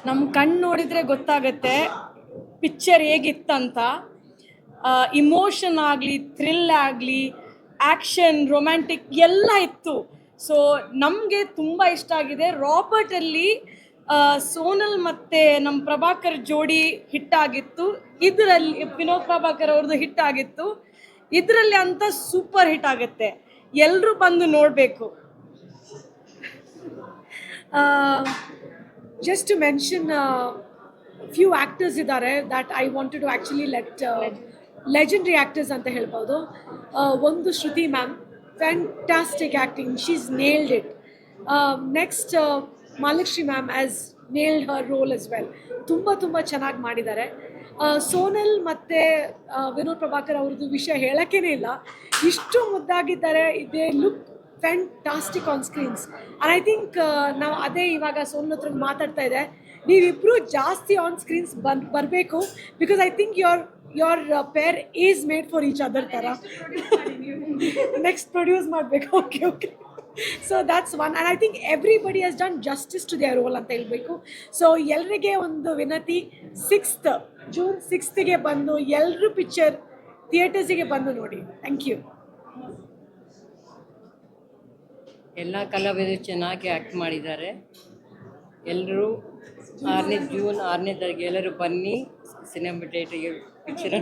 ನಮ್ಮ ಕಣ್ಣು ನೋಡಿದರೆ ಗೊತ್ತಾಗುತ್ತೆ ಪಿಕ್ಚರ್ ಹೇಗಿತ್ತಂತ. ಇಮೋಷನ್ ಆಗಲಿ, ಥ್ರಿಲ್ ಆಗಲಿ, ಆ್ಯಕ್ಷನ್, ರೊಮ್ಯಾಂಟಿಕ್ ಎಲ್ಲ ಇತ್ತು. ಸೊ ನಮಗೆ ತುಂಬ ಇಷ್ಟ ಆಗಿದೆ. ರಾಬರ್ಟಲ್ಲಿ ಸೋನಲ್ ಮತ್ತು ನಮ್ಮ ಪ್ರಭಾಕರ್ ಜೋಡಿ ಹಿಟ್ಟಾಗಿತ್ತು. ಇದರಲ್ಲಿ ವಿನೋದ್ ಪ್ರಭಾಕರ್ ಅವ್ರದ್ದು ಹಿಟ್ಟಾಗಿತ್ತು. ಇದರಲ್ಲಿ ಅಂತ ಸೂಪರ್ ಹಿಟ್ ಆಗುತ್ತೆ. ಎಲ್ಲರೂ ಬಂದು ನೋಡಬೇಕು. Just to mention few actors idare that I wanted to actually let legendary actors anta helbodu. Ondu Shruti ma'am, fantastic acting, she's nailed it. Next Malakshmi ma'am has nailed her role as well. Tumba ಚೆನ್ನಾಗಿ ಮಾಡಿದ್ದಾರೆ. ಸೋನಲ್ ಮತ್ತು ವಿನೋದ್ ಪ್ರಭಾಕರ್ ಅವ್ರದ್ದು ವಿಷಯ ಹೇಳೋಕ್ಕೇ ಇಲ್ಲ, ಇಷ್ಟು ಮುದ್ದಾಗಿದ್ದಾರೆ. They look fantastic on screens. And I think ನಾವು ಅದೇ ಇವಾಗ ಸೋನಲ್ ಹತ್ರ ಮಾತಾಡ್ತಾ ಇದೆ, ನೀವಿಬ್ಬರು ಜಾಸ್ತಿ ಆನ್ ಸ್ಕ್ರೀನ್ಸ್ ಬರಬೇಕು. Because I think your pair is made for each other ಥರ. ನೆಕ್ಸ್ಟ್ ಪ್ರೊಡ್ಯೂಸ್ ಮಾಡಬೇಕು. Okay so that's one. And I think everybody has done justice to their role ಅಂತ ಹೇಳಬೇಕು. ಸೊ ಎಲ್ಲರಿಗೆ ಒಂದು ವಿನತಿ, ಜೂನ್ 6th ಬಂದು ಎಲ್ಲರೂ picture ಥಿಯೇಟರ್ಸಿಗೆ ಬಂದು ನೋಡಿ. Thank you. ಎಲ್ಲ ಕಲಾವಿದರು ಚೆನ್ನಾಗಿ ಆ್ಯಕ್ಟ್ ಮಾಡಿದ್ದಾರೆ. ಎಲ್ಲರೂ ಜೂನ್ 6ನೇ ತಾರೀಕು ಎಲ್ಲರೂ ಬನ್ನಿ ಸಿನಿಮಾ ಥಿಯೇಟರ್ಗೆ ಪಿಕ್ಚರ್